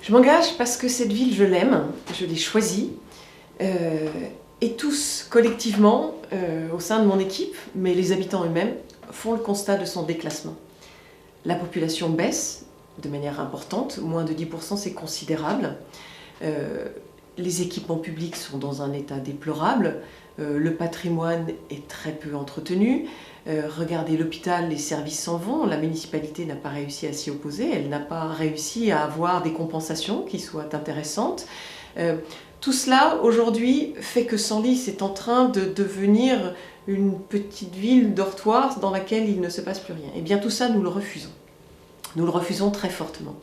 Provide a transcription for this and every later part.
Je m'engage parce que cette ville, je l'aime, je l'ai choisie. Et tous, collectivement, au sein de mon équipe, mais les habitants eux-mêmes, font le constat de son déclassement. La population baisse de manière importante, moins de 10%, c'est considérable. Les équipements publics sont dans un état déplorable, le patrimoine est très peu entretenu. Regardez l'hôpital, les services s'en vont, la municipalité n'a pas réussi à s'y opposer, elle n'a pas réussi à avoir des compensations qui soient intéressantes. Tout cela, aujourd'hui, fait que Senlis est en train de devenir une petite ville dortoir dans laquelle il ne se passe plus rien. Et bien tout ça, nous le refusons. Nous le refusons très fortement.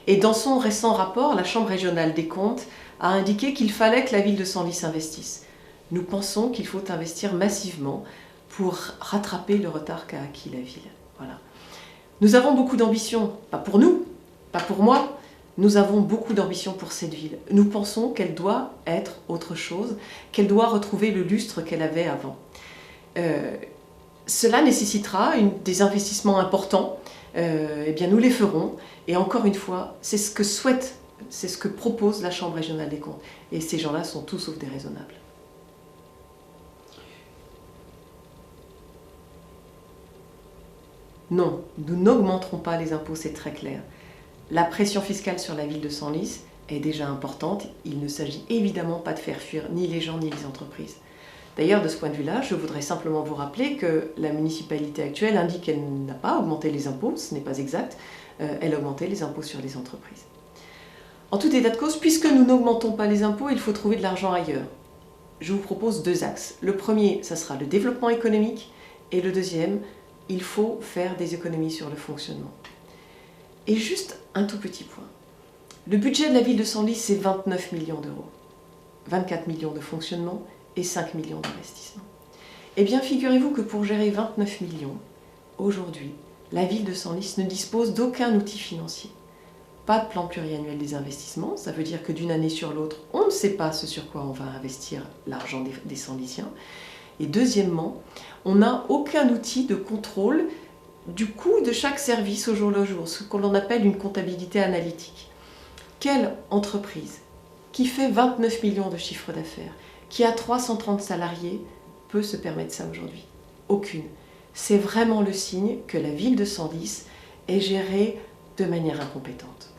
Et dans son récent rapport, la Chambre régionale des comptes a indiqué qu'il fallait que la ville de Senlis investisse. Nous pensons qu'il faut investir massivement pour rattraper le retard qu'a acquis la ville. Voilà. Nous avons beaucoup d'ambition, pas pour nous, pas pour moi, nous avons beaucoup d'ambition pour cette ville. Nous pensons qu'elle doit être autre chose, qu'elle doit retrouver le lustre qu'elle avait avant. Cela nécessitera des investissements importants, eh bien nous les ferons, et encore une fois, c'est ce que souhaite, c'est ce que propose la Chambre régionale des comptes. Et ces gens-là sont tout sauf déraisonnables. Non, nous n'augmenterons pas les impôts, c'est très clair. La pression fiscale sur la ville de Senlis est déjà importante. Il ne s'agit évidemment pas de faire fuir ni les gens ni les entreprises. D'ailleurs, de ce point de vue-là, je voudrais simplement vous rappeler que la municipalité actuelle indique qu'elle n'a pas augmenté les impôts, ce n'est pas exact, elle a augmenté les impôts sur les entreprises. En tout état de cause, puisque nous n'augmentons pas les impôts, il faut trouver de l'argent ailleurs. Je vous propose deux axes. Le premier, ça sera le développement économique, et le deuxième, il faut faire des économies sur le fonctionnement. Et juste un tout petit point. Le budget de la ville de Senlis, c'est 29 millions d'euros. 24 millions de fonctionnement et 5 millions d'investissement. Eh bien, figurez-vous que pour gérer 29 millions, aujourd'hui, la ville de Senlis ne dispose d'aucun outil financier. Pas de plan pluriannuel des investissements, ça veut dire que d'une année sur l'autre, on ne sait pas ce sur quoi on va investir l'argent des Senlisiens. Et deuxièmement, on n'a aucun outil de contrôle du coût de chaque service au jour le jour, ce que l'on appelle une comptabilité analytique. Quelle entreprise qui fait 29 millions de chiffre d'affaires, qui a 330 salariés, peut se permettre ça aujourd'hui? Aucune. C'est vraiment le signe que la ville de Senlis est gérée de manière incompétente.